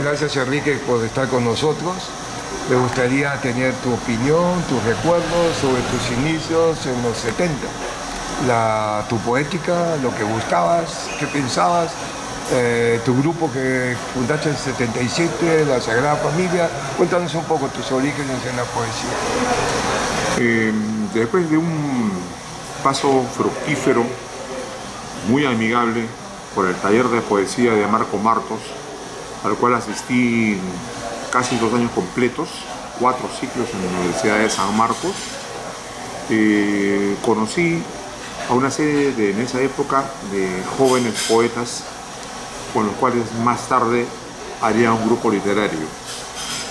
gracias Enrique por estar con nosotros. Me gustaría tener tu opinión, tus recuerdos sobre tus inicios en los 70. Tu poética, lo que buscabas, qué pensabas, tu grupo que fundaste en el 77, la Sagrada Familia. Cuéntanos un poco tus orígenes en la poesía. Después de un paso fructífero, muy amigable, por el taller de poesía de Marco Martos, al cual asistí casi 2 años completos, 4 ciclos en la Universidad de San Marcos, conocí a una serie en esa época de jóvenes poetas con los cuales más tarde haría un grupo literario.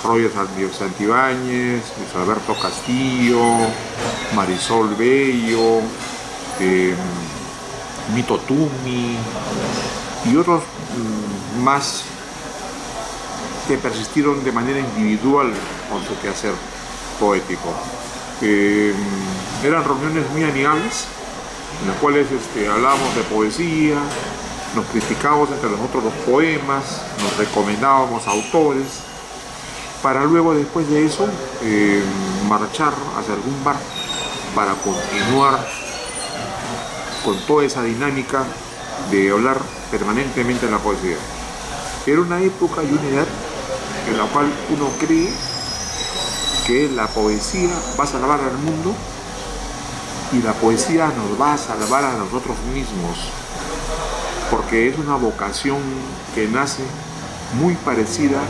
Roger Santibáñez, Luis Alberto Castillo, Marisol Bello, Mito Tumi y otros más que persistieron de manera individual con su quehacer poético. Eran reuniones muy amigables en las cuales hablábamos de poesía, nos criticábamos entre nosotros los poemas, nos recomendábamos autores, para luego después de eso marchar hacia algún bar para continuar con toda esa dinámica de hablar permanentemente de la poesía. Era una época y una edad en la cual uno cree que la poesía va a salvar al mundo y la poesía nos va a salvar a nosotros mismos, porque es una vocación que nace muy parecida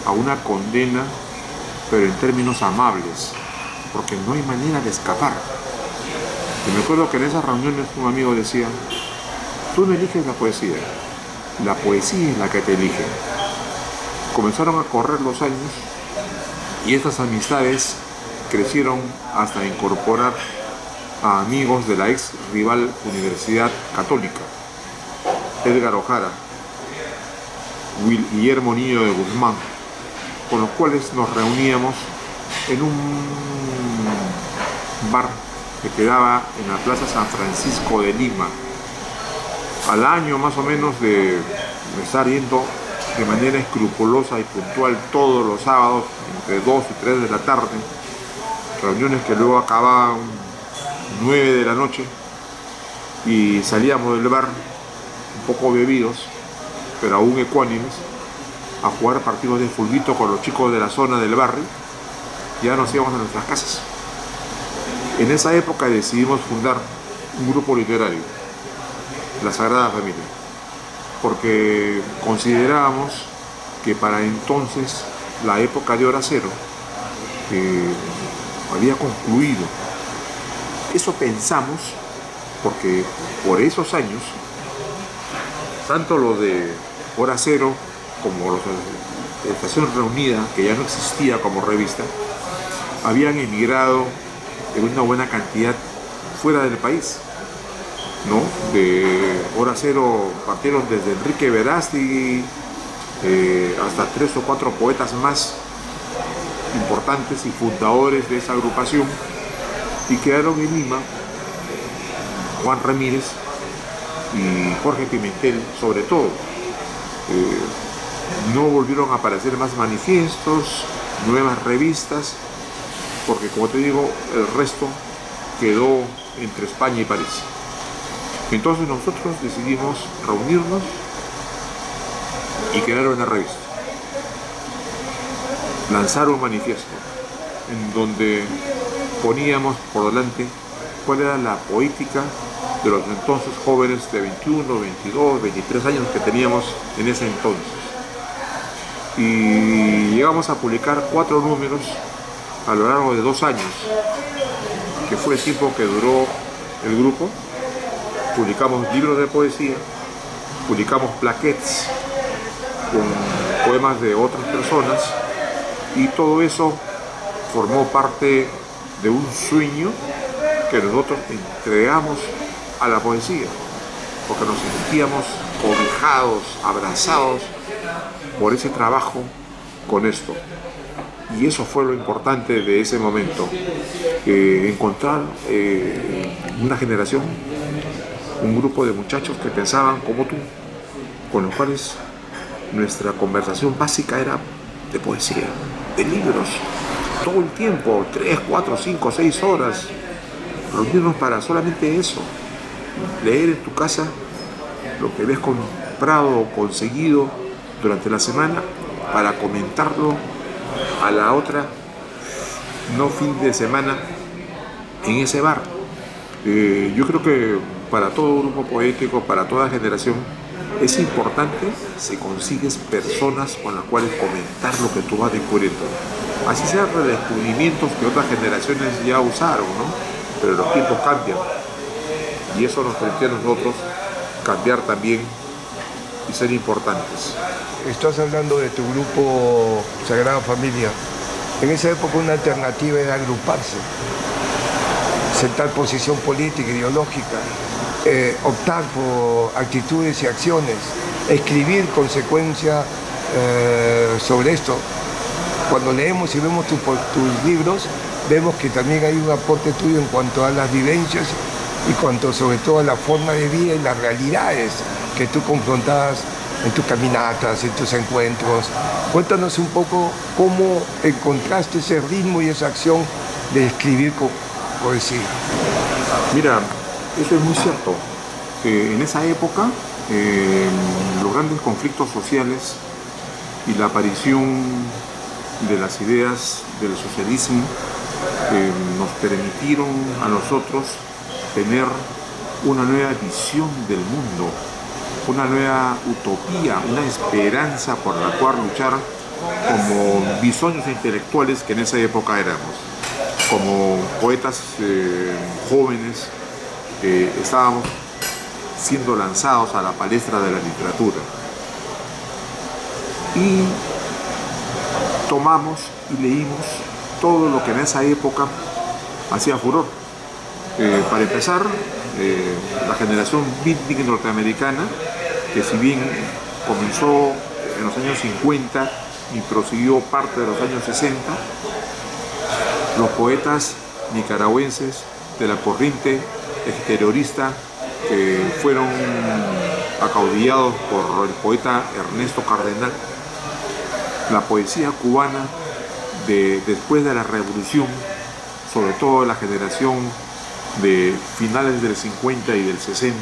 a una condena, pero en términos amables, porque no hay manera de escapar. Y me acuerdo que en esas reuniones un amigo decía: tú no eliges la poesía es la que te elige. Comenzaron a correr los años y estas amistades crecieron hasta incorporar a amigos de la ex rival Universidad Católica, Edgar Ojara, Guillermo Niño de Guzmán, con los cuales nos reuníamos en un bar que quedaba en la Plaza San Francisco de Lima. Al año más o menos de estar yendo de manera escrupulosa y puntual todos los sábados entre 2 y 3 de la tarde, reuniones que luego acababan 9 de la noche y salíamos del bar un poco bebidos, pero aún ecuánimes, a jugar partidos de fulbito con los chicos de la zona del barrio. Ya nos íbamos a nuestras casas. En esa época decidimos fundar un grupo literario, La Sagrada Familia, porque considerábamos que para entonces la época de Hora Cero había concluido. Eso pensamos porque por esos años, tanto los de Hora Cero como los de Estación Reunida, que ya no existía como revista, habían emigrado en una buena cantidad fuera del país, ¿no? De Hora Cero partieron desde Enrique Verástegui hasta 3 o 4 poetas más importantes y fundadores de esa agrupación, y quedaron en Lima Juan Ramírez y Jorge Pimentel, sobre todo. No volvieron a aparecer más manifiestos, nuevas revistas, porque como te digo, el resto quedó entre España y París. Entonces nosotros decidimos reunirnos y crear una revista, lanzar un manifiesto en donde poníamos por delante cuál era la poética de los entonces jóvenes de 21, 22, 23 años que teníamos en ese entonces. Y llegamos a publicar 4 números a lo largo de 2 años, que fue el tiempo que duró el grupo. Publicamos libros de poesía, publicamos plaquettes con poemas de otras personas, y todo eso formó parte de un sueño que nosotros entregamos a la poesía, porque nos sentíamos cobijados, abrazados por ese trabajo con esto. Y eso fue lo importante de ese momento, encontrar una generación, un grupo de muchachos que pensaban como tú, con los cuales nuestra conversación básica era de poesía, de libros, todo el tiempo, 3, 4, 5, 6 horas, reunirnos para solamente eso, leer en tu casa lo que ves comprado o conseguido durante la semana para comentarlo a la otra, no fin de semana, en ese bar. Yo creo que para todo grupo poético, para toda generación, es importante si consigues personas con las cuales comentar lo que tú vas descubriendo. Así sean redescubrimientos que otras generaciones ya usaron, ¿no? Pero los tiempos cambian. Y eso nos permite a nosotros cambiar también y ser importantes. Estás hablando de tu grupo Sagrada Familia. En esa época una alternativa era agruparse, sentar posición política, ideológica, optar por actitudes y acciones, escribir consecuencia sobre esto. Cuando leemos y vemos tus libros, vemos que también hay un aporte tuyo en cuanto a las vivencias y cuanto sobre todo a la forma de vida y las realidades que tú confrontabas en tus caminatas, en tus encuentros. Cuéntanos un poco cómo encontraste ese ritmo y esa acción de escribir poesía. Mira, eso es muy cierto. En esa época, los grandes conflictos sociales y la aparición de las ideas del socialismo nos permitieron a nosotros tener una nueva visión del mundo, una nueva utopía, una esperanza por la cual luchar como bisoños intelectuales que en esa época éramos, como poetas jóvenes estábamos siendo lanzados a la palestra de la literatura. Y tomamos y leímos todo lo que en esa época hacía furor. Para empezar, la generación beatnik norteamericana, que si bien comenzó en los años 50 y prosiguió parte de los años 60, los poetas nicaragüenses de la corriente exteriorista que fueron acaudillados por el poeta Ernesto Cardenal, la poesía cubana después de la revolución, sobre todo la generación de finales del 50 y del 60,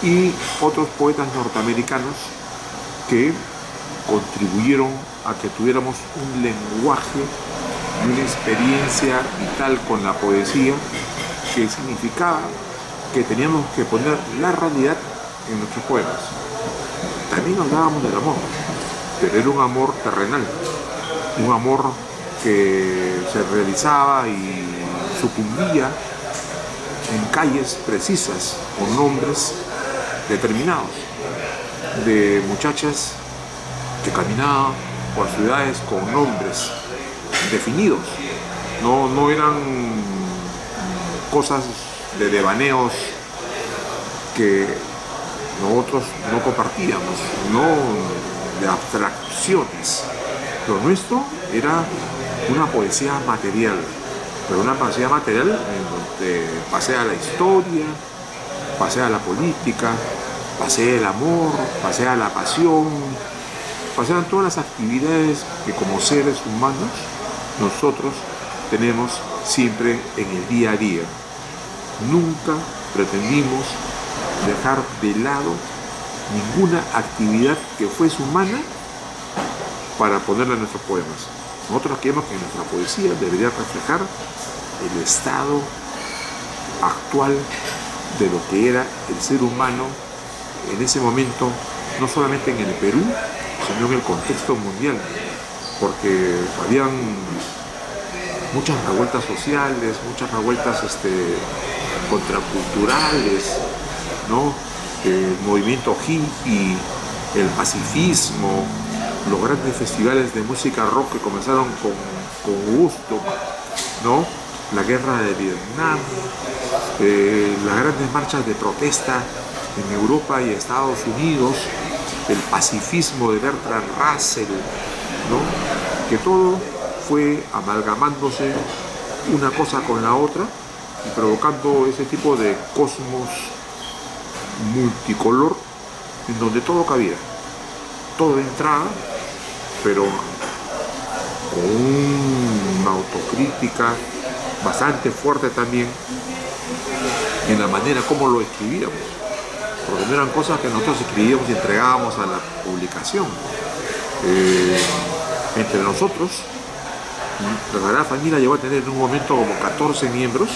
y otros poetas norteamericanos que contribuyeron a que tuviéramos un lenguaje y una experiencia vital con la poesía que significaba que teníamos que poner la realidad en nuestros poemas. También hablábamos del amor, pero era un amor terrenal, un amor que se realizaba y sucumbía en calles precisas, con nombres determinados, de muchachas que caminaban por ciudades con nombres definidos, no eran cosas de devaneos que nosotros no compartíamos, no de abstracciones. Lo nuestro era una poesía material, pero una poesía material en donde pasea la historia, pasea la política, pasea el amor, pasea la pasión, pasean todas las actividades que como seres humanos nosotros tenemos siempre en el día a día. Nunca pretendimos dejar de lado ninguna actividad que fuese humana para ponerla en nuestros poemas. Nosotros queremos que nuestra poesía debería reflejar el estado actual de lo que era el ser humano en ese momento, no solamente en el Perú, sino en el contexto mundial, porque habían muchas revueltas sociales, muchas revueltas contraculturales, ¿no? El movimiento hippie, el pacifismo, los grandes festivales de música rock que comenzaron con Woodstock, ¿no? La guerra de Vietnam, las grandes marchas de protesta en Europa y Estados Unidos, el pacifismo de Bertrand Russell, ¿no? Que todo fue amalgamándose una cosa con la otra y provocando ese tipo de cosmos multicolor en donde todo cabía. todo de entrada, pero con una autocrítica bastante fuerte también en la manera como lo escribíamos, porque no eran cosas que nosotros escribíamos y entregábamos a la publicación. Entre nosotros, la Sagrada Familia llegó a tener en un momento como 14 miembros,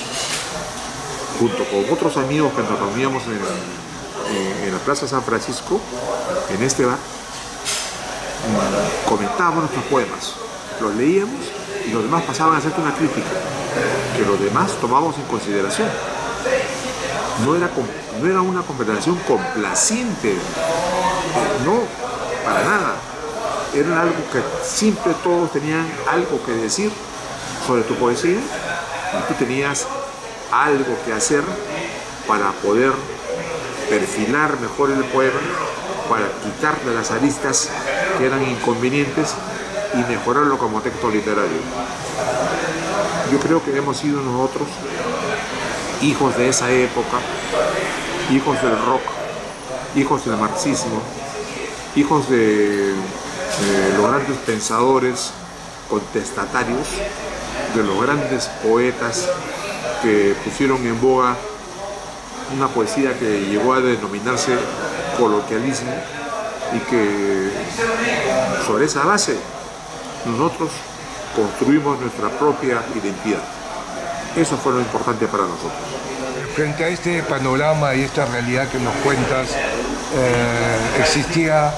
junto con otros amigos que nos reuníamos en la Plaza San Francisco, en este bar. Comentábamos nuestros poemas, los leíamos y los demás pasaban a hacerte una crítica, que los demás tomábamos en consideración. No era una conversación complaciente, no, para nada. Era algo que siempre todos tenían algo que decir sobre tu poesía y tú tenías algo que hacer para poder perfilar mejor el poema, para quitarle las aristas que eran inconvenientes y mejorarlo como texto literario. Yo creo que hemos sido nosotros hijos de esa época, hijos del rock, hijos del marxismo, hijos de los grandes pensadores contestatarios, de los grandes poetas que pusieron en boga una poesía que llegó a denominarse coloquialismo y que sobre esa base nosotros construimos nuestra propia identidad. Eso fue lo importante para nosotros. Frente a este panorama y esta realidad que nos cuentas, existía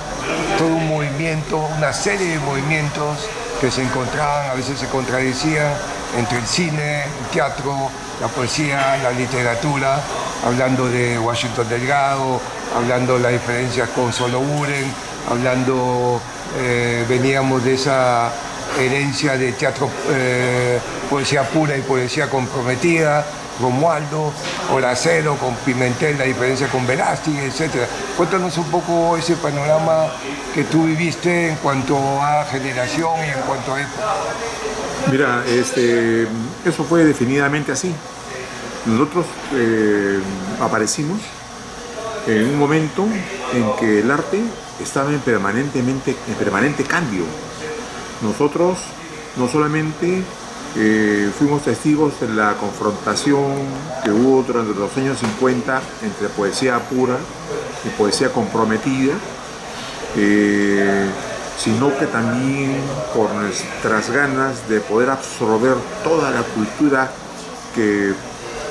todo un movimiento, una serie de movimientos que se encontraban, a veces se contradecían, entre el cine, el teatro, la poesía, la literatura, hablando de Washington Delgado, hablando de las diferencias con Solo Buren, hablando, veníamos de esa herencia de teatro, poesía pura y poesía comprometida, Romualdo, Horacero con Pimentel, la diferencia con Velázquez, etc. Cuéntanos un poco ese panorama que tú viviste en cuanto a generación y en cuanto a época. Mira, eso fue definitivamente así. Nosotros aparecimos en un momento en que el arte estaba en permanente cambio. Nosotros no solamente fuimos testigos de la confrontación que hubo durante los años 50 entre poesía pura y poesía comprometida, sino que también por nuestras ganas de poder absorber toda la cultura que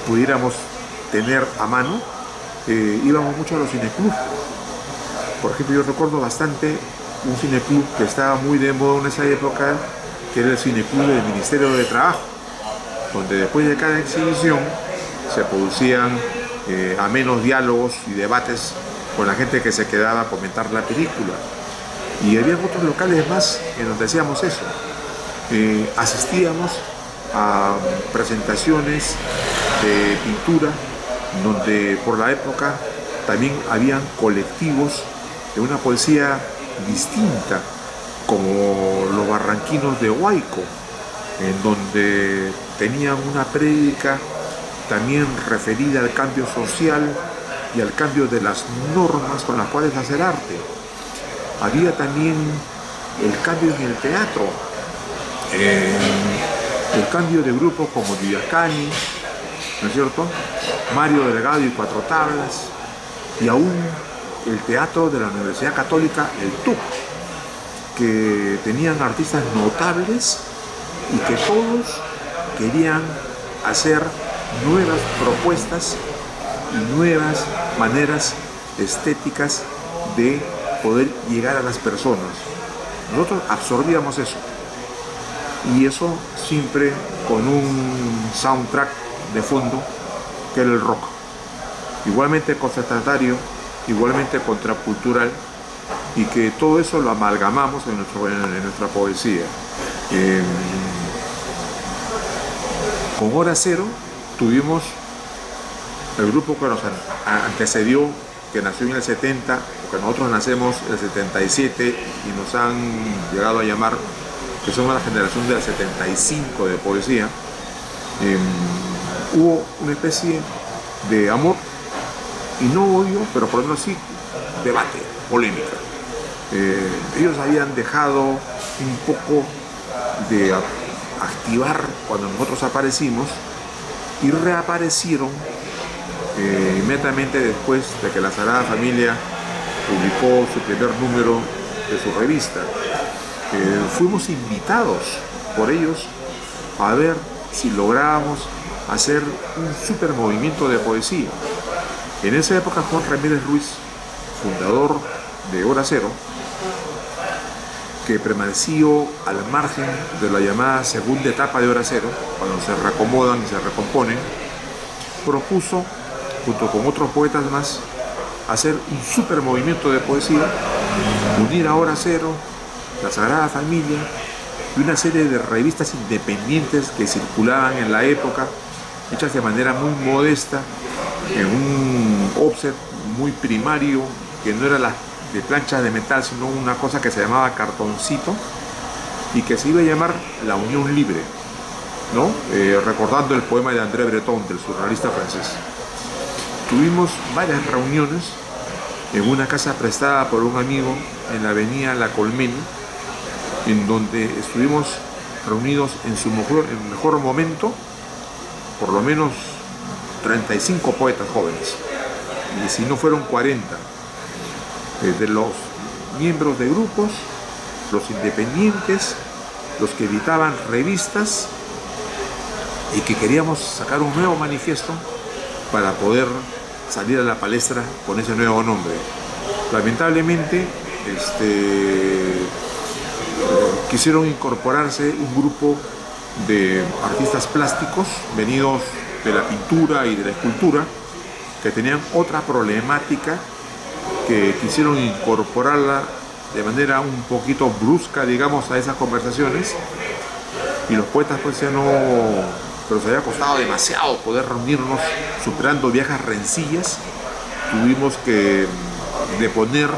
pudiéramos tener a mano, íbamos mucho a los cineclubs. Por ejemplo, yo recuerdo bastante un cineclub que estaba muy de moda en esa época, que era el cineclub del Ministerio de Trabajo, donde después de cada exhibición se producían amenos diálogos y debates con la gente que se quedaba a comentar la película. Y había otros locales más en donde hacíamos eso. Asistíamos a presentaciones de pintura, donde por la época también habían colectivos de una poesía distinta, como los barranquinos de Huayco, en donde tenían una prédica también referida al cambio social y al cambio de las normas con las cuales hacer arte. Había también el cambio en el teatro, el cambio de grupos como Villacani, ¿no es cierto?, Mario Delgado y Cuatro Tablas, y aún el teatro de la Universidad Católica, el TUC, que tenían artistas notables y que todos querían hacer nuevas propuestas y nuevas maneras estéticas de poder llegar a las personas. Nosotros absorbíamos eso, y eso siempre con un soundtrack de fondo que era el rock, igualmente contestatario, igualmente contracultural, y que todo eso lo amalgamamos en nuestra poesía. Con Hora Cero tuvimos el grupo que nos antecedió, que nació en el 70, porque nosotros nacemos en el 77 y nos han llegado a llamar que somos la generación del 75 de poesía. Hubo una especie de amor y no odio, pero por lo menos sí debate, polémica. Ellos habían dejado un poco de activar cuando nosotros aparecimos y reaparecieron inmediatamente después de que la Sagrada Familia publicó su primer número de su revista. Fuimos invitados por ellos a ver si lográbamos hacer un super movimiento de poesía. En esa época Juan Ramírez Ruiz, fundador de Hora Cero, que permaneció al margen de la llamada segunda etapa de Hora Cero, cuando se reacomodan y se recomponen, propuso, junto con otros poetas más, hacer un super movimiento de poesía, unir a Hora Cero, la Sagrada Familia y una serie de revistas independientes que circulaban en la época, hechas de manera muy modesta, en un offset muy primario, que no era de planchas de metal, sino una cosa que se llamaba cartoncito y que se iba a llamar La Unión Libre, ¿no? Recordando el poema de André Breton, del surrealista francés. Tuvimos varias reuniones en una casa prestada por un amigo en la avenida La Colmena, en donde estuvimos reunidos en su mejor momento, por lo menos 35 poetas jóvenes, y si no fueron 40, de los miembros de grupos, los independientes, los que editaban revistas y que queríamos sacar un nuevo manifiesto para poder salir a la palestra con ese nuevo nombre. Lamentablemente, quisieron incorporarse un grupo de artistas plásticos venidos de la pintura y de la escultura que tenían otra problemática, que quisieron incorporarla de manera un poquito brusca, digamos, a esas conversaciones, y los poetas pues ya no, pero se había costado demasiado poder reunirnos, superando viejas rencillas. Tuvimos que deponer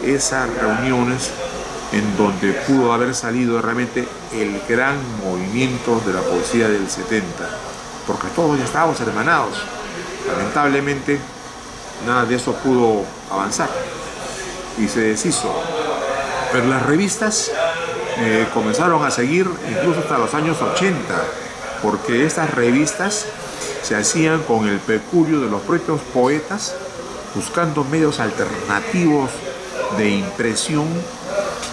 esas reuniones, en donde pudo haber salido realmente el gran movimiento de la poesía del 70, porque todos ya estábamos hermanados. Lamentablemente nada de eso pudo avanzar y se deshizo, pero las revistas comenzaron a seguir incluso hasta los años 80, porque estas revistas se hacían con el peculio de los propios poetas, buscando medios alternativos de impresión,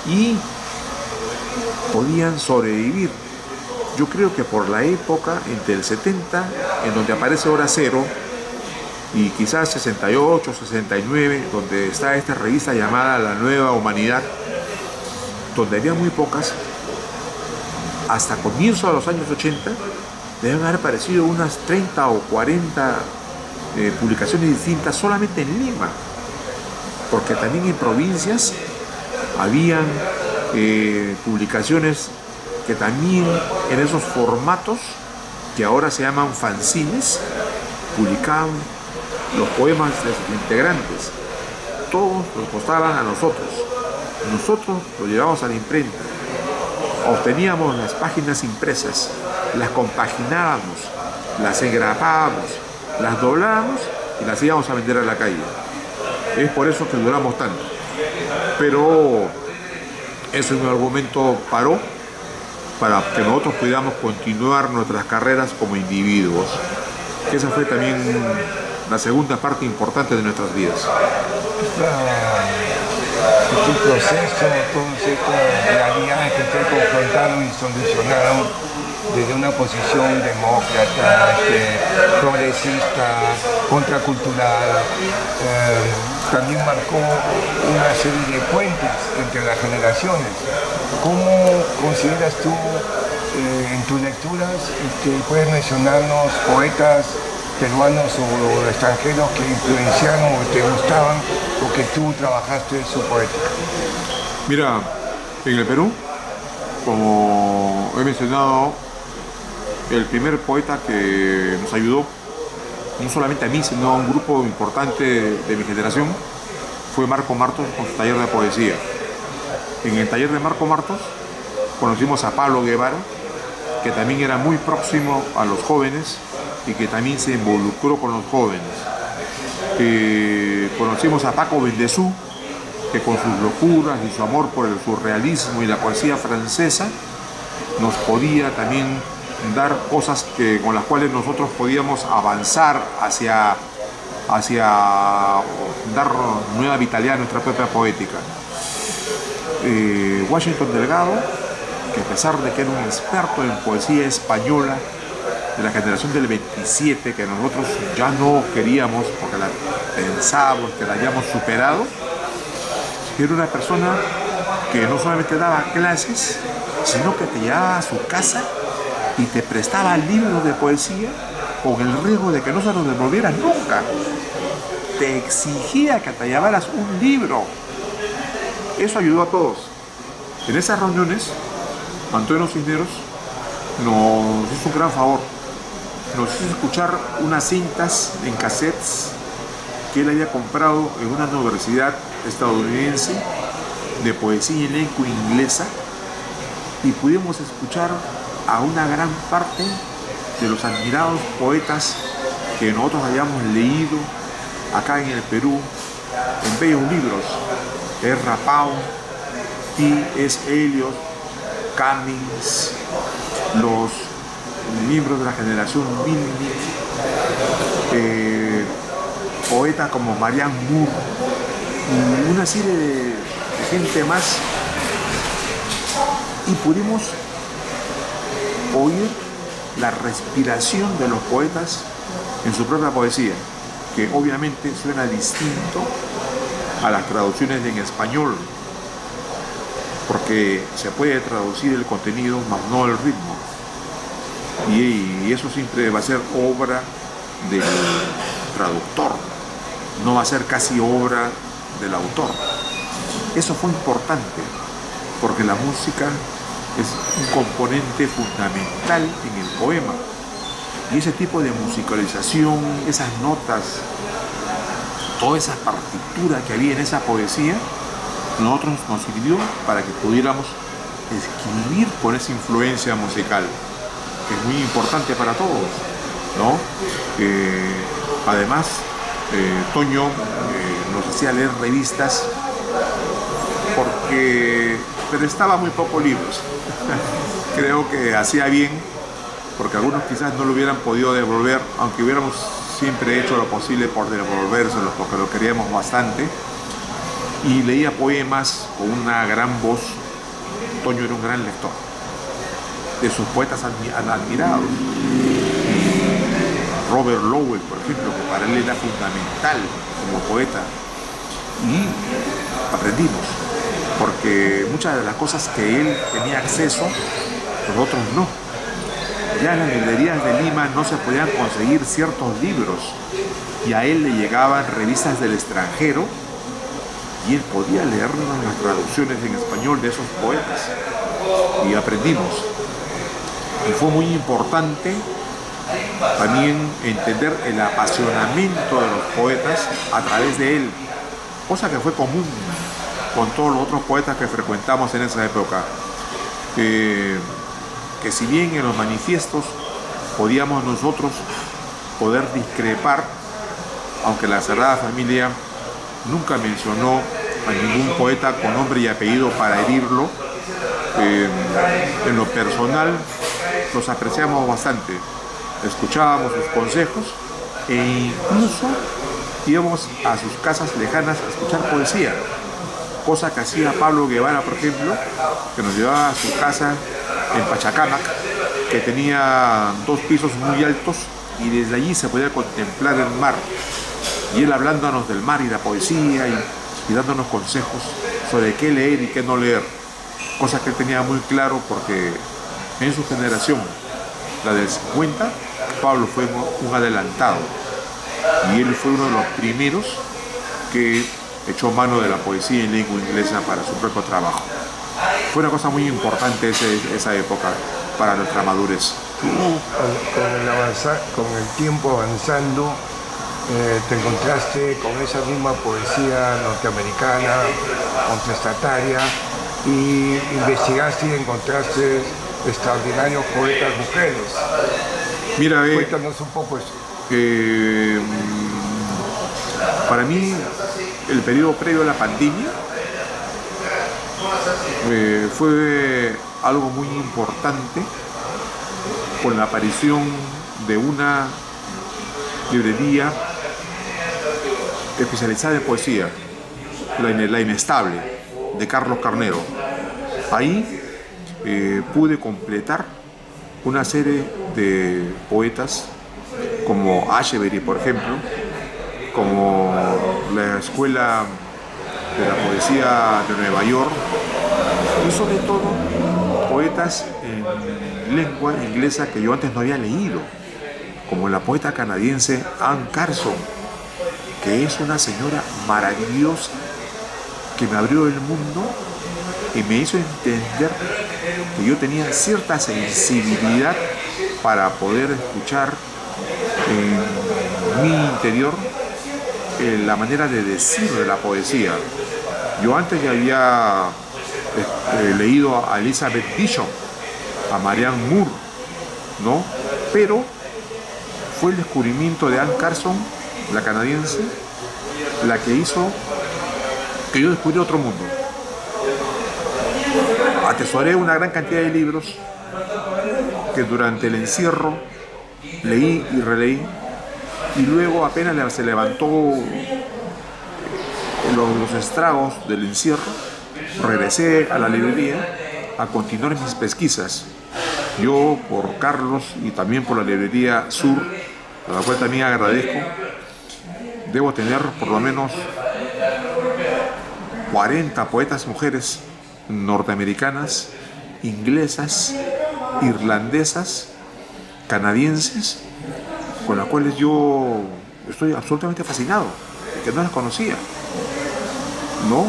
y podían sobrevivir. Yo creo que por la época entre el 70, en donde aparece Hora Cero, y quizás 68, 69, donde está esta revista llamada La Nueva Humanidad, donde había muy pocas, hasta comienzo de los años 80, deben haber aparecido unas 30 o 40 publicaciones distintas solamente en Lima, porque también en provincias habían publicaciones que también en esos formatos que ahora se llaman fanzines publicaban los poemas de sus integrantes. Todos nos costaban a nosotros. Nosotros los llevábamos a la imprenta, obteníamos las páginas impresas, las compaginábamos, las engrapábamos, las doblábamos y las íbamos a vender a la calle. Es por eso que duramos tanto. Pero eso en algún momento paró para que nosotros pudiéramos continuar nuestras carreras como individuos. Esa fue también la segunda parte importante de nuestras vidas. Tu proceso, todas estas realidades que ustedes confrontaron y solucionaron desde una posición demócrata, progresista, contracultural, también marcó una serie de puentes entre las generaciones. ¿Cómo consideras tú en tus lecturas puedes mencionarnos poetas peruanos o extranjeros que influenciaron o te gustaban o que tú trabajaste su poética? Mira, en el Perú, como he mencionado, el primer poeta que nos ayudó, no solamente a mí, sino a un grupo importante de mi generación, fue Marco Martos con su taller de poesía. En el taller de Marco Martos conocimos a Pablo Guevara, que también era muy próximo a los jóvenes y que también se involucró con los jóvenes. Conocimos a Paco Bendezú, que con sus locuras y su amor por el surrealismo y la poesía francesa nos podía también dar cosas con las cuales nosotros podíamos avanzar hacia dar nueva vitalidad a nuestra propia poética. Washington Delgado, que a pesar de que era un experto en poesía española de la generación del 27, que nosotros ya no queríamos porque pensábamos que la hayamos superado, era una persona que no solamente daba clases, sino que te llevaba a su casa y te prestaba libros de poesía con el riesgo de que no se los devolvieras nunca. Te exigía que te llevaras un libro. Eso ayudó a todos. En esas reuniones, Antonio Cisneros nos hizo un gran favor. Nos hizo escuchar unas cintas en cassettes que él había comprado en una universidad estadounidense de poesía en lengua inglesa, y pudimos escuchar a una gran parte de los admirados poetas que nosotros habíamos leído acá en el Perú en bellos libros: Ezra Pound, T.S. Eliot, Cummings, los libros de la generación Beatnik, poetas como Marianne Moore y una serie de gente más, y pudimos oír la respiración de los poetas en su propia poesía, que obviamente suena distinto a las traducciones en español, porque se puede traducir el contenido, más no el ritmo, y eso siempre va a ser obra del traductor, no va a ser casi obra del autor. Eso fue importante, porque la música es un componente fundamental en el poema, y ese tipo de musicalización, esas notas, toda esa partitura que había en esa poesía, nosotros nos sirvió para que pudiéramos escribir con esa influencia musical, que es muy importante para todos, ¿no? Además, Toño nos hacía leer revistas porque prestaba muy pocos libros. Creo que hacía bien, porque algunos quizás no lo hubieran podido devolver, aunque hubiéramos siempre hecho lo posible por devolvérselos, porque lo queríamos bastante. Y leía poemas con una gran voz. Toño era un gran lector de sus poetas admirados. Robert Lowell, por ejemplo, que para él era fundamental como poeta. Y aprendimos, porque muchas de las cosas que él tenía acceso, nosotros no. Ya en las librerías de Lima no se podían conseguir ciertos libros, y a él le llegaban revistas del extranjero, y él podía leernos las traducciones en español de esos poetas, y aprendimos. Y fue muy importante también entender el apasionamiento de los poetas a través de él, cosa que fue común con todos los otros poetas que frecuentamos en esa época, que si bien en los manifiestos podíamos nosotros poder discrepar, aunque la Sagrada Familia nunca mencionó a ningún poeta con nombre y apellido para herirlo, en lo personal los apreciamos bastante, escuchábamos sus consejos e incluso íbamos a sus casas lejanas a escuchar poesía, cosa que hacía Pablo Guevara, por ejemplo, que nos llevaba a su casa en Pachacamac, que tenía 2 pisos muy altos, y desde allí se podía contemplar el mar, y él hablándonos del mar y la poesía y dándonos consejos sobre qué leer y qué no leer, cosa que él tenía muy claro, porque en su generación, la del 50, Pablo fue un adelantado, y él fue uno de los primeros que echó mano de la poesía en lengua inglesa para su propio trabajo. Fue una cosa muy importante esa época para nuestra madurez. Tú, con el tiempo avanzando, te encontraste con esa misma poesía norteamericana, contestataria, y investigaste y encontraste extraordinarios poetas mujeres. Mira, cuéntanos un poco eso. Para mí, el periodo previo a la pandemia fue algo muy importante con la aparición de una librería especializada en poesía, La Inestable, de Carlos Carnero. Ahí pude completar una serie de poetas como Ashbery, por ejemplo, como la Escuela de la Poesía de Nueva York, y sobre todo poetas en lengua inglesa que yo antes no había leído, como la poeta canadiense Anne Carson, que es una señora maravillosa que me abrió el mundo y me hizo entender que yo tenía cierta sensibilidad para poder escuchar en mi interior la manera de decir de la poesía. Yo antes ya había leído a Elizabeth Bishop, a Marianne Moore, ¿no? Pero fue el descubrimiento de Anne Carson, la canadiense, la que hizo que yo descubriera otro mundo. Atesoré una gran cantidad de libros que durante el encierro leí y releí, y luego apenas se levantó los estragos del encierro, regresé a la librería a continuar mis pesquisas. Yo, por Carlos y también por la librería Sur, a la cual también agradezco, debo tener por lo menos 40 poetas mujeres norteamericanas, inglesas, irlandesas, canadienses, con las cuales yo estoy absolutamente fascinado, que no las conocía, ¿no?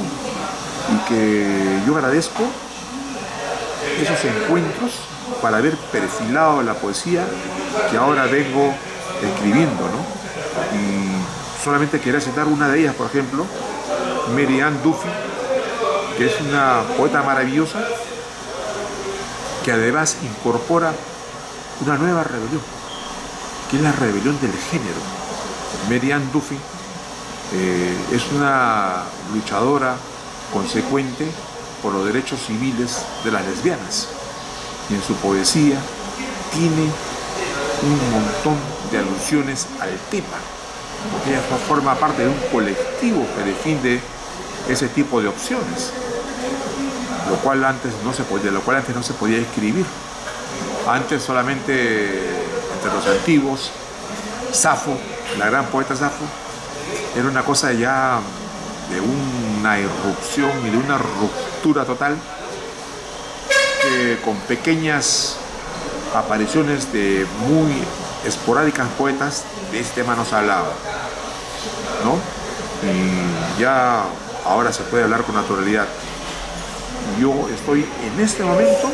Y que yo agradezco esos encuentros para haber perfilado la poesía que ahora vengo escribiendo, ¿no? Y solamente quería citar una de ellas, por ejemplo, Mary Ann Duffy, que es una poeta maravillosa que además incorpora una nueva rebelión, que es la rebelión del género. Mary Ann Duffy es una luchadora consecuente por los derechos civiles de las lesbianas, y en su poesía tiene un montón de alusiones al tema, porque ella forma parte de un colectivo que defiende ese tipo de opciones, lo cual antes no se podía escribir. Antes solamente entre los antiguos, Safo, la gran poeta Safo, era una cosa ya de una irrupción y de una ruptura total, que con pequeñas apariciones de muy esporádicas poetas de este tema no se hablaba, ¿no? Y ya ahora se puede hablar con naturalidad. Yo estoy en este momento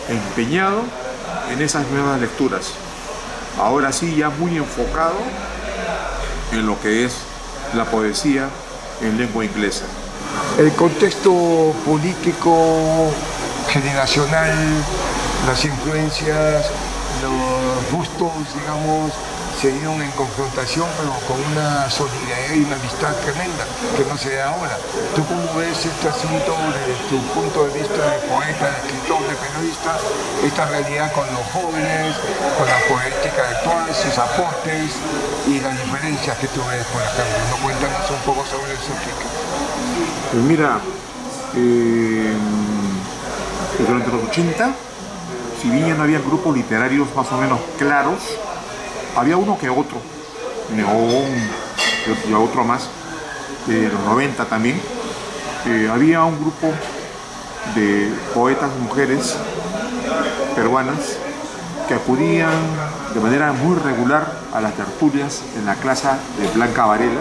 empeñado en esas nuevas lecturas, ahora sí ya muy enfocado en lo que es la poesía en lengua inglesa. El contexto político, generacional, las influencias, los gustos, digamos, se dieron en confrontación, pero con una solidaridad y una amistad tremenda, que no se da ahora. ¿Tú cómo ves este asunto desde tu punto de vista de poeta, de escritor, de periodista, esta realidad con los jóvenes, con la poética actual, sus aportes y las diferencias que tú ves por acá? ¿No? Cuéntanos un poco sobre eso, Kike. Pues mira, durante los 80, si bien ya no había grupos literarios más o menos claros, había uno que otro, Neón y otro más, de los 90 también. Había un grupo de poetas mujeres peruanas que acudían de manera muy regular a las tertulias en la clase de Blanca Varela,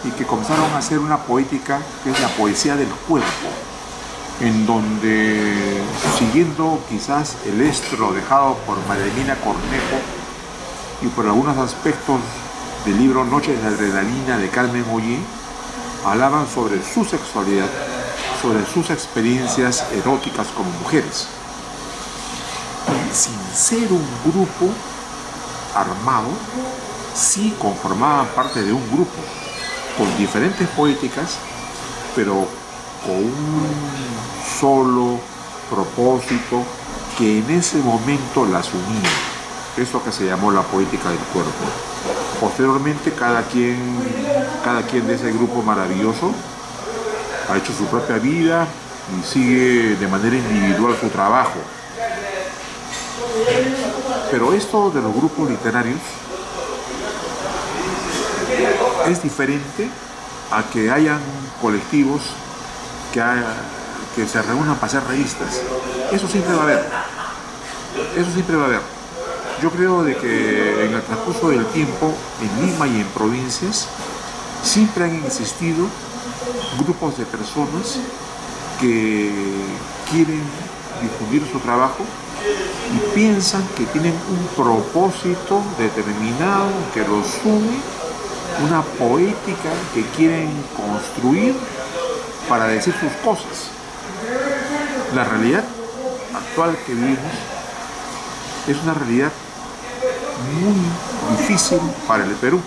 y que comenzaron a hacer una poética que es la poesía del cuerpo, en donde, siguiendo quizás el estro dejado por Marilena Cornejo y por algunos aspectos del libro Noches de Adrenalina de Carmen Ollé, hablaban sobre su sexualidad, sobre sus experiencias eróticas como mujeres. Y sin ser un grupo armado, sí conformaban parte de un grupo con diferentes poéticas, pero con un solo propósito que en ese momento las unía. Eso que se llamó la poética del cuerpo. Posteriormente cada quien de ese grupo maravilloso ha hecho su propia vida y sigue de manera individual su trabajo. Pero esto de los grupos literarios es diferente a que hayan colectivos que se reúnan para hacer revistas. Eso siempre va a haber. Eso siempre va a haber. Yo creo de que en el transcurso del tiempo, en Lima y en provincias, siempre han existido grupos de personas que quieren difundir su trabajo y piensan que tienen un propósito determinado que los une, una poética que quieren construir para decir sus cosas. La realidad actual que vivimos es una realidad muy difícil para el Perú.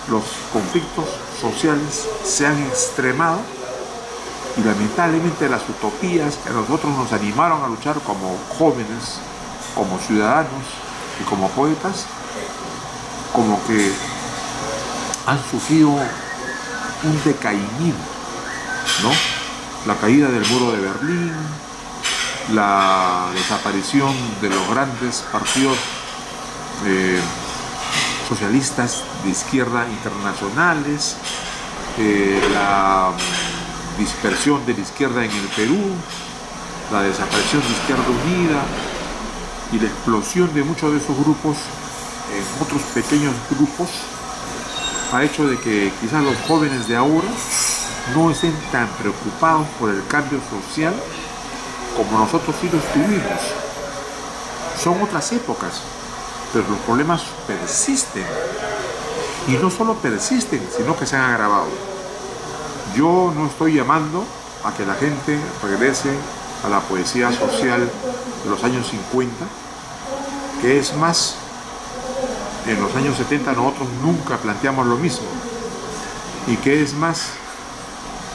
Los conflictos sociales se han extremado y lamentablemente las utopías que a nosotros nos animaron a luchar como jóvenes, como ciudadanos y como poetas, como que han sufrido un decaimiento, ¿no? La caída del muro de Berlín, la desaparición de los grandes partidos socialistas de izquierda internacionales, la dispersión de la izquierda en el Perú, la desaparición de Izquierda Unida y la explosión de muchos de esos grupos en otros pequeños grupos ha hecho de que quizás los jóvenes de ahora no estén tan preocupados por el cambio social como nosotros sí lo estuvimos. Son otras épocas, pero los problemas persisten. Y no solo persisten, sino que se han agravado. Yo no estoy llamando a que la gente regrese a la poesía social de los años 50, que es más, en los años 70 nosotros nunca planteamos lo mismo. Y que es más,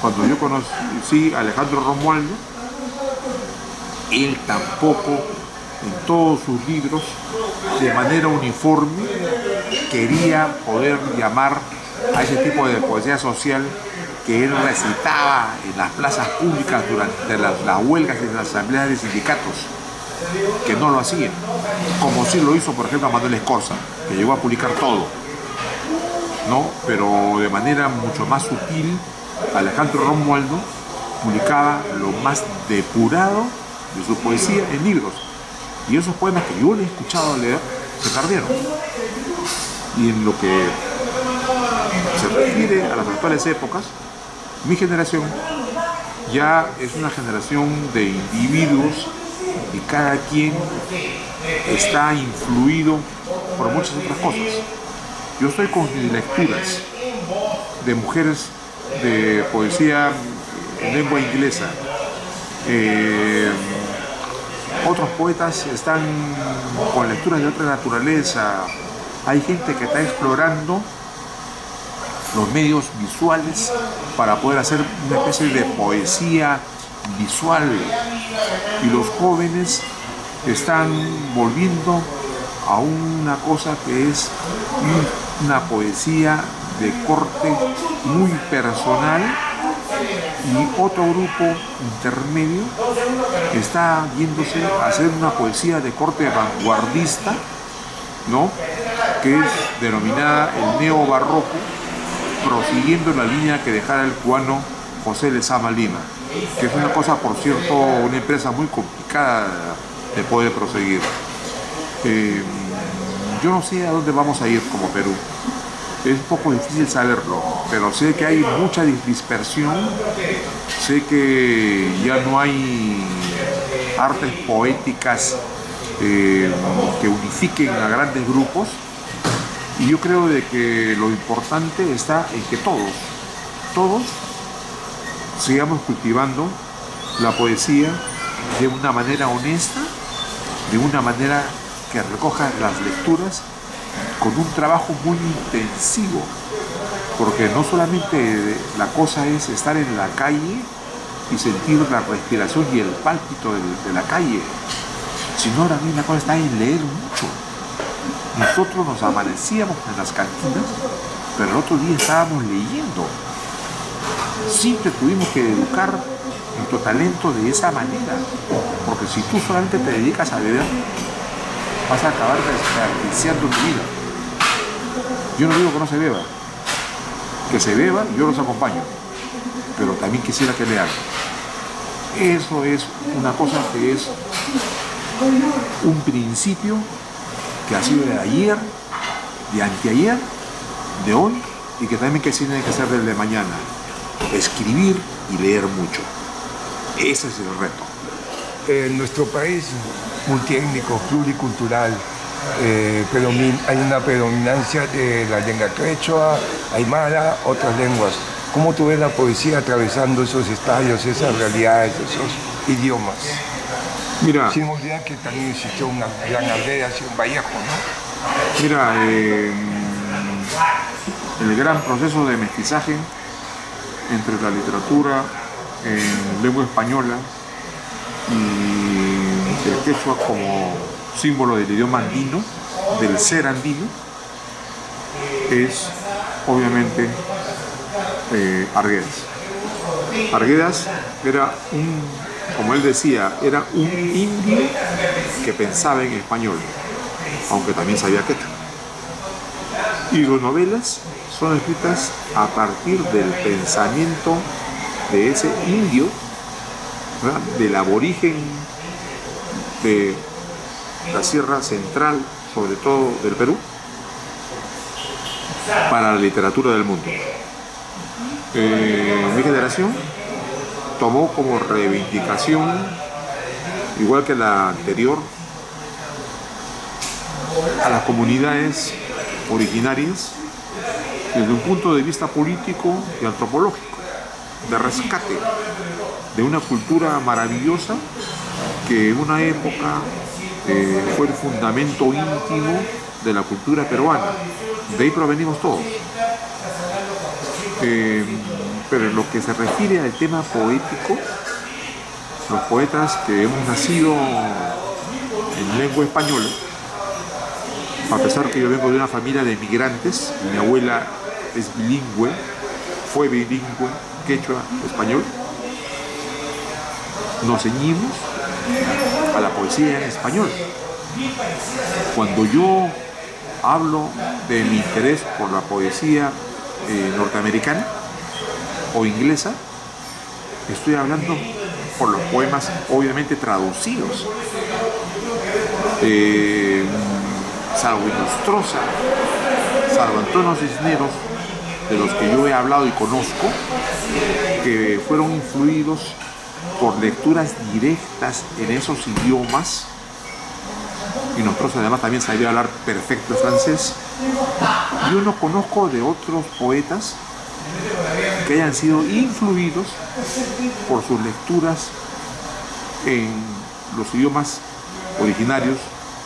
cuando yo conocí a Alejandro Romualdo, él tampoco en todos sus libros de manera uniforme quería poder llamar a ese tipo de poesía social que él recitaba en las plazas públicas durante las huelgas y las asambleas de sindicatos, que no lo hacían, como sí lo hizo por ejemplo Manuel Escorza, que llegó a publicar todo, ¿no? Pero de manera mucho más sutil. Alejandro Romualdo publicaba lo más depurado de su poesía en libros, y esos poemas que yo le he escuchado leer se perdieron. Y en lo que se refiere a las actuales épocas, mi generación ya es una generación de individuos y cada quien está influido por muchas otras cosas. Yo estoy con lecturas de mujeres de poesía en lengua inglesa. Otros poetas están con lecturas de otra naturaleza. Hay gente que está explorando los medios visuales para poder hacer una especie de poesía visual. Y los jóvenes están volviendo a una cosa que es una poesía de corte muy personal, y otro grupo intermedio está yéndose a hacer una poesía de corte vanguardista, ¿no? Que es denominada el neobarroco, prosiguiendo la línea que dejara el cubano José Lezama Lima, que es una cosa, por cierto, una empresa muy complicada de poder proseguir. Yo no sé a dónde vamos a ir como Perú. Es un poco difícil saberlo, pero sé que hay mucha dispersión, sé que ya no hay artes poéticas que unifiquen a grandes grupos, y yo creo de que lo importante está en que todos sigamos cultivando la poesía de una manera honesta, de una manera que recoja las lecturas con un trabajo muy intensivo, porque no solamente la cosa es estar en la calle y sentir la respiración y el pálpito de la calle, sino ahora mismo la cosa está en leer mucho. Nosotros nos amanecíamos en las cantinas, pero el otro día estábamos leyendo. Siempre tuvimos que educar nuestro talento de esa manera, porque si tú solamente te dedicas a beber, vas a acabar desperdiciando tu vida. Yo no digo que no se beba, que se beba, yo los acompaño, pero también quisiera que lean. Eso es una cosa que es un principio que ha sido de ayer, de anteayer, de hoy, y que también que tiene que ser del de mañana. Escribir y leer mucho. Ese es el reto. En nuestro país, multiétnico, pluricultural, hay una predominancia de la lengua quechua, aymara, otras lenguas. ¿Cómo tú ves la poesía atravesando esos estadios, esas realidades, esos idiomas? Mira, sin olvidar que también existió una gran aldea hacia un Vallejo, ¿no? Mira, el gran proceso de mestizaje entre la literatura en lengua española y el quechua como símbolo del idioma andino, del ser andino, es obviamente Arguedas. Arguedas era como él decía, era un indio que pensaba en español, aunque también sabía quechua. Y sus novelas son escritas a partir del pensamiento de ese indio, ¿verdad?, del aborigen de la Sierra Central, sobre todo del Perú, para la literatura del mundo. Mi generación tomó como reivindicación, igual que la anterior, a las comunidades originarias desde un punto de vista político y antropológico, de rescate de una cultura maravillosa que en una época fue el fundamento íntimo de la cultura peruana. De ahí provenimos todos. Pero en lo que se refiere al tema poético, los poetas que hemos nacido en lengua española, a pesar que yo vengo de una familia de migrantes, mi abuela es bilingüe, fue bilingüe, quechua, español, nos ceñimos a la poesía en español. Cuando yo hablo de mi interés por la poesía norteamericana o inglesa, estoy hablando por los poemas obviamente traducidos. Salvo Inostroza, salvo Antonio Cisneros, de los que yo he hablado y conozco, que fueron influidos por lecturas directas en esos idiomas. Inostroza además también sabía hablar perfecto francés. Yo no conozco de otros poetas que hayan sido influidos por sus lecturas en los idiomas originarios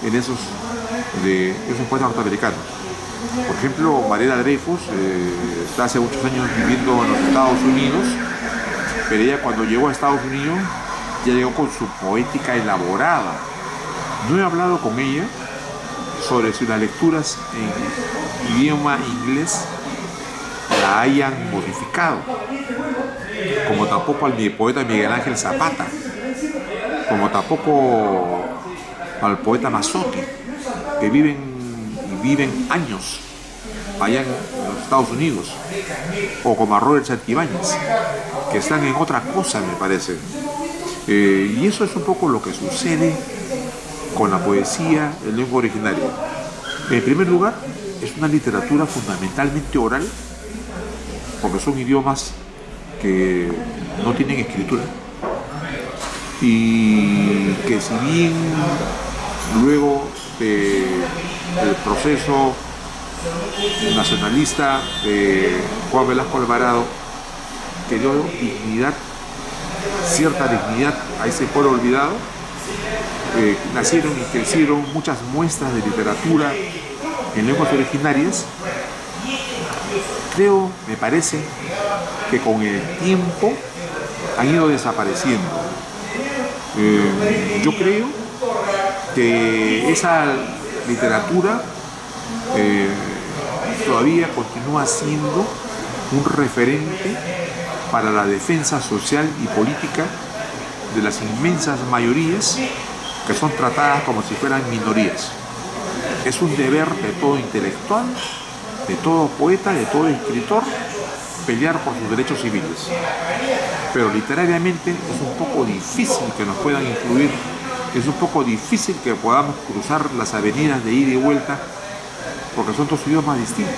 en esos poetas norteamericanos. Por ejemplo, Mariela Dreyfus está hace muchos años viviendo en los Estados Unidos, pero ella cuando llegó a Estados Unidos ya llegó con su poética elaborada. No he hablado con ella sobre si las lecturas en idioma inglés la hayan modificado, como tampoco al poeta Miguel Ángel Zapata, como tampoco al poeta Mazzotti, que viven años allá en los Estados Unidos, o como a Robert Santibáñez, que están en otra cosa, me parece. Y eso es un poco lo que sucede con la poesía en lengua originaria. En primer lugar, es una literatura fundamentalmente oral, porque son idiomas que no tienen escritura, y que si bien luego del proceso nacionalista de Juan Velasco Alvarado, que dio dignidad, cierta dignidad a ese pueblo olvidado, nacieron y crecieron muchas muestras de literatura en lenguas originarias. Creo, me parece, que con el tiempo han ido desapareciendo. Yo creo que esa literatura todavía continúa siendo un referente para la defensa social y política de las inmensas mayorías que son tratadas como si fueran minorías. Es un deber de todo intelectual, de todo poeta, de todo escritor, pelear por sus derechos civiles. Pero literariamente es un poco difícil que nos puedan incluir, es un poco difícil que podamos cruzar las avenidas de ida y vuelta, porque son dos idiomas distintos,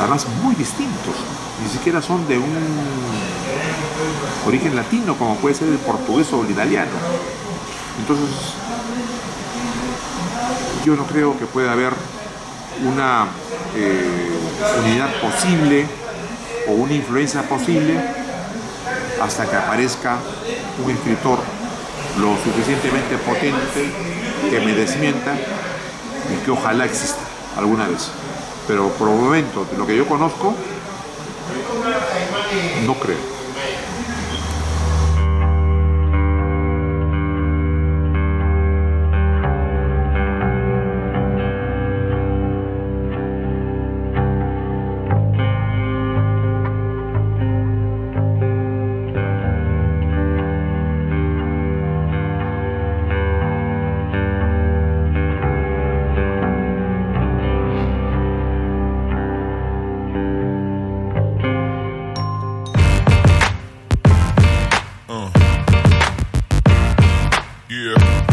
además muy distintos, ni siquiera son de un origen latino como puede ser el portugués o el italiano. Entonces yo no creo que pueda haber una unidad posible o una influencia posible hasta que aparezca un escritor lo suficientemente potente que me desmienta y que ojalá exista alguna vez. Pero por el momento, de lo que yo conozco, no creo. Yeah.